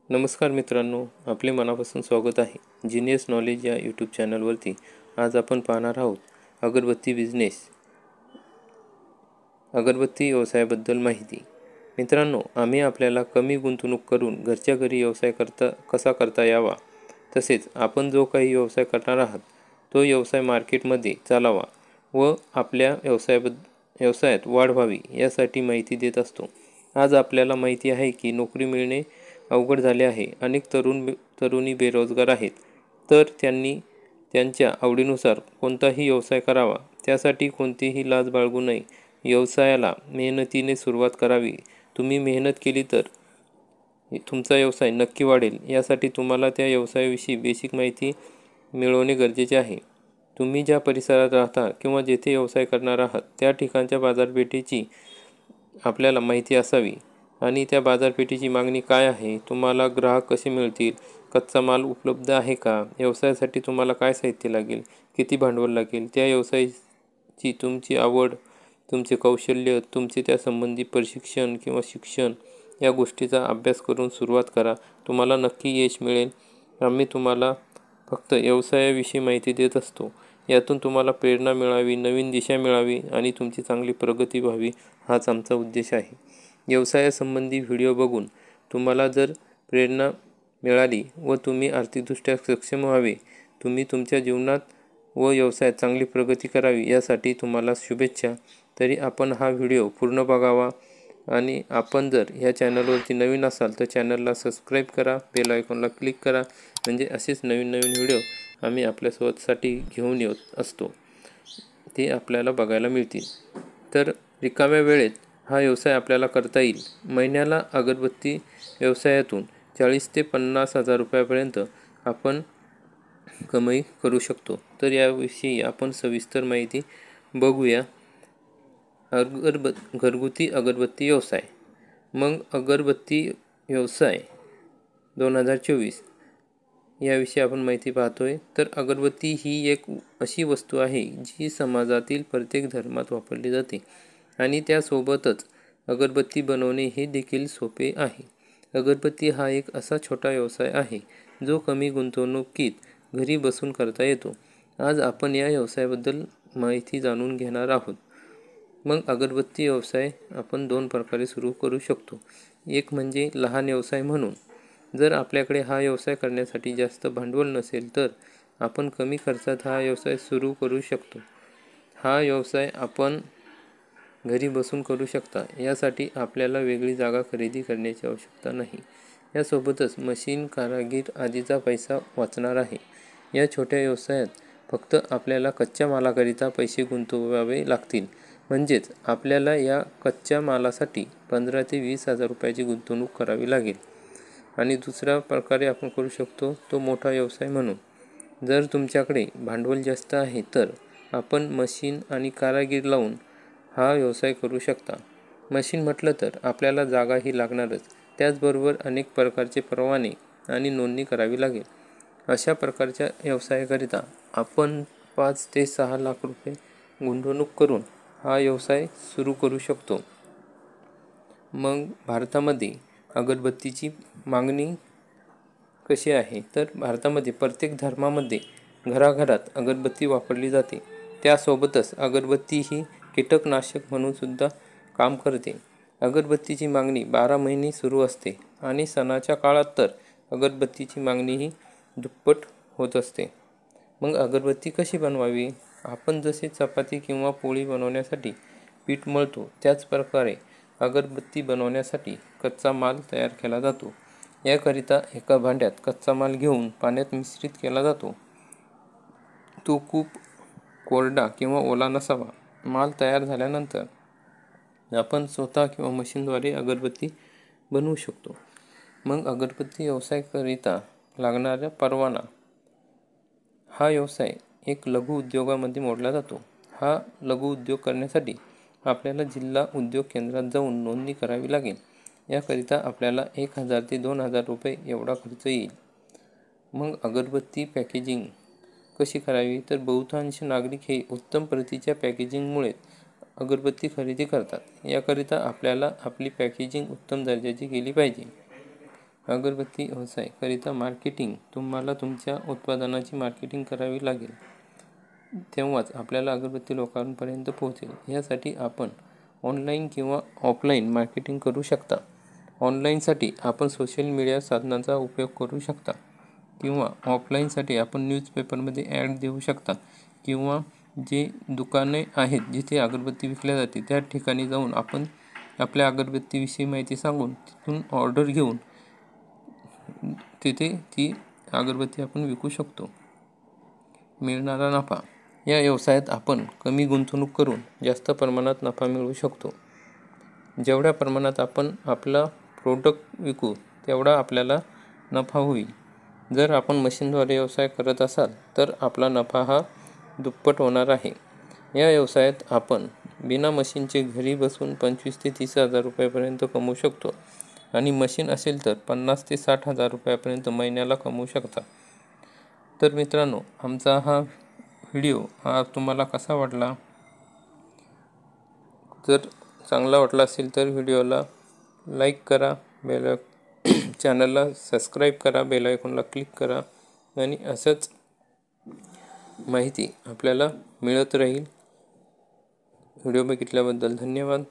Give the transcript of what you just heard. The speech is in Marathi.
नमस्कार मित्रांनो, आपले मनापासून स्वागत आहे जीनियस नॉलेज या यूट्यूब चॅनलवरती। आज आपण पाहणार आहोत अगरबत्ती व्यवसायाबद्दल माहिती। मित्रांनो, आम्ही आपल्याला कमी गुंतवणूक करून घरच्या घरी व्यवसाय कसा करता यावा, तसेच आपण जो काही व्यवसाय करणार आहात तो व्यवसाय मार्केटमध्ये चालावा व आपल्या व्यवसायात वाढ व्हावी यासाठी माहिती देत असतो। आज आपल्याला माहिती आहे की नोकरी मिळणे अवघड झाले आहे। अनेक तरुणी बेरोजगार आहेत, तर त्यांनी त्यांच्या आवडीनुसार कोणताही व्यवसाय करावा। त्यासाठी कोणतीही लाज बाळगू नये। व्यवसायाला मेहनतीने सुरुवात करावी। तुम्ही मेहनत केली तर तुमचा व्यवसाय नक्की वाढेल। यासाठी तुम्हाला त्या व्यवसायाविषयी बेसिक माहिती मिळवणे गरजेचे आहे। तुम्ही ज्या परिसरात राहता किंवा जेथे व्यवसाय करणार आहात त्या ठिकाणच्या बाजारपेठेची आपल्याला माहिती असावी आणि त्या बाजारपेठेची मागणी काय आहे, तुम्हाला ग्राहक कसे मिळतील, कच्चा माल उपलब्ध आहे का, व्यवसायासाठी तुम्हाला काय साहित्य लागेल, किती भांडवल लागेल, त्या व्यवसायाची तुमची आवड, तुमचे कौशल्य, तुमचे त्यासंबंधी प्रशिक्षण किंवा शिक्षण या गोष्टीचा अभ्यास करून सुरुवात करा। तुम्हाला नक्की यश मिळेल। आम्ही तुम्हाला फक्त व्यवसायाविषयी माहिती देत असतो। यातून तुम्हाला प्रेरणा मिळावी, नवीन दिशा मिळावी आणि तुमची चांगली प्रगती व्हावी हाच आमचा उद्देश आहे। व्यवसायासंबंधी व्हिडिओ बघून तुम्हाला जर प्रेरणा मिळाली व तुम्ही आर्थिकदृष्ट्या सक्षम व्हावे, तुम्ही तुमच्या जीवनात व व्यवसायात चांगली प्रगती करावी यासाठी तुम्हाला शुभेच्छा। तरी आपण हा व्हिडिओ पूर्ण बघावा आणि आपण जर ह्या चॅनलवरती नवीन असाल तर चॅनलला सबस्क्राईब करा, बेल आयकॉनला क्लिक करा, म्हणजे असेच नवीन व्हिडिओ आम्ही आपल्यासाठी घेऊन येत असतो, ते आपल्याला बघायला मिळतील। तर रिकाम्या वेळेत हा व्यवसाय आपल्याला करता येईल। महिन्याला अगरबत्ती व्यवसायातून 40 ते 50 हजार रुपयापर्यंत आपण कमाई करू शकतो। तर याविषयी आपण सविस्तर माहिती बघूया। घरगुती अगरबत्ती व्यवसाय। मग अगरबत्ती व्यवसाय 2024 याविषयी आपण माहिती पाहतोय। तर अगरबत्ती ही एक अशी वस्तू आहे जी समाजातील प्रत्येक धर्मात वापरली जाते आणि त्यासोबतच अगरबत्ती बनवणे हे देखील सोपे आहे। अगरबत्ती हा एक असा छोटा व्यवसाय आहे जो कमी गुंतवणुकीत घरी बसून करता येतो। आज आपण या व्यवसायाबद्दल माहिती जाणून घेणार आहोत। मग अगरबत्ती व्यवसाय आपण 2 प्रकारे सुरू करू शकतो। एक म्हणजे लहान व्यवसाय म्हणून। जर आपल्याकडे हा व्यवसाय करण्यासाठी जास्त भांडवल नसेल तर आपण कमी खर्चात हा व्यवसाय सुरू करू शकतो। हा व्यवसाय आपण घरी बसून करू शकता। यासाठी आपल्याला वेगळी जागा खरेदी करण्याची आवश्यकता नाही। यासोबतच मशीन, कारागीर आदीचा पैसा वाचणार आहे। या छोट्या व्यवसायात फक्त आपल्याला कच्च्या मालाकरिता पैसे गुंतवावे लागतील। म्हणजेच आपल्याला या कच्च्या मालासाठी 15 ते 20 हजार रुपयाची गुंतवणूक करावी लागेल। आणि दुसऱ्या प्रकारे आपण करू शकतो तो मोठा व्यवसाय म्हणून। जर तुमच्याकडे भांडवल जास्त आहे तर आपण मशीन आणि कारागीर लावून हा व्यवसाय करू शकता। मशीन म्हटलं तर आपल्याला जागाही लागणारच, त्याचबरोबर अनेक प्रकारचे परवाने आणि नोंदणी करावी लागेल। अशा प्रकारच्या व्यवसायाकरिता आपण 5 ते 6 लाख रुपये गुंतवणूक करून हा व्यवसाय सुरू करू शकतो। मग भारतामध्ये अगरबत्तीची मागणी कशी आहे, तर भारतामध्ये प्रत्येक धर्मामध्ये घराघरात अगरबत्ती वापरली जाते। त्यासोबतच अगरबत्ती ही कीटकनाशक म्हणून सुद्धा काम करते। अगरबत्तीची मागणी 12 महिने सुरू असते आणि सणाच्या काळात तर अगरबत्तीची मागणीही दुप्पट होत असते। मग अगरबत्ती कशी बनवावी? आपण जसे चपाती किंवा पोळी बनवण्यासाठी पीठ मळतो त्याच प्रकारे अगरबत्ती बनवण्यासाठी कच्चा माल तयार केला जातो। याकरिता एका भांड्यात कच्चा माल घेऊन पाण्यात मिश्रित केला जातो। तो खूप कोरडा किंवा ओला नसावा। माल तयार झाल्यानंतर आपण स्वतः किंवा मशीनद्वारे अगरबत्ती बनवू शकतो। मग अगरबत्ती व्यवसायाकरिता लागणारा परवाना। हा व्यवसाय एक लघु उद्योगामध्ये मोडला जातो। हा लघु उद्योग करण्यासाठी आपल्याला जिल्हा उद्योग केंद्रात जाऊन नोंदणी करावी लागेल। याकरिता आपल्याला 1000 ते 2000 रुपये एवढा खर्च येईल। मग अगरबत्ती पॅकेजिंग कशी करावी, तर बहुतांश नागरिक हे उत्तम प्रतीच्या पॅकेजिंगमुळे अगरबत्ती खरेदी करतात। याकरिता आपल्याला आपली पॅकेजिंग उत्तम दर्जाची केली पाहिजे। अगरबत्ती व्यवसाय करिता मार्केटिंग. तुम्हाला तुमच्या उत्पादनाची मार्केटिंग करावी लागेल, तेव्हाच आपल्याला अगरबत्ती लोकांपर्यंत पोहोचेल. यासाठी आपण ऑनलाईन किंवा ऑफलाईन मार्केटिंग करू शकता. ऑनलाईनसाठी आपण सोशल मीडिया साधनांचा उपयोग करू शकता, किंवा ऑफलाईनसाठी आपण न्यूजपेपरमध्ये ॲड देऊ शकता, किंवा जे दुकाने आहेत जिथे अगरबत्ती विकल्या जाते त्या ठिकाणी जाऊन आपण आपल्या अगरबत्तीविषयी माहिती सांगून तिथून ऑर्डर घेऊन तिथे ती अगरबत्ती आपण विकू शकतो. मिळणारा नफा. या व्यवसायात आपण कमी गुंतवणूक करून जास्त प्रमाणात नफा मिळवू शकतो. जेवढ्या प्रमाणात आपण आपला प्रोडक्ट विकू तेवढा आपल्याला नफा होईल. जर आपण मशीनद्वारे व्यवसाय करत असाल तर आपला नफा हा दुप्पट होणार आहे. या व्यवसायात आपण बिना मशीनचे घरी बसून 25 ते 30 हजार रुपयापर्यंत कमवू शकतो, आणि मशीन असेल तर 50 ते 60 हजार रुपयापर्यंत महिन्याला कमवू शकता. तर मित्रांनो, आमचा हा व्हिडिओ तुम्हाला कसा वाटला? जर चांगला वाटला असेल तर व्हिडिओला लाईक करा, चॅनलला सबस्क्राईब करा, बेल आयकॉनला क्लिक करा, आणि असंच माहिती आपल्याला मिळत राहील. व्हिडिओ बघितल्याबद्दल धन्यवाद.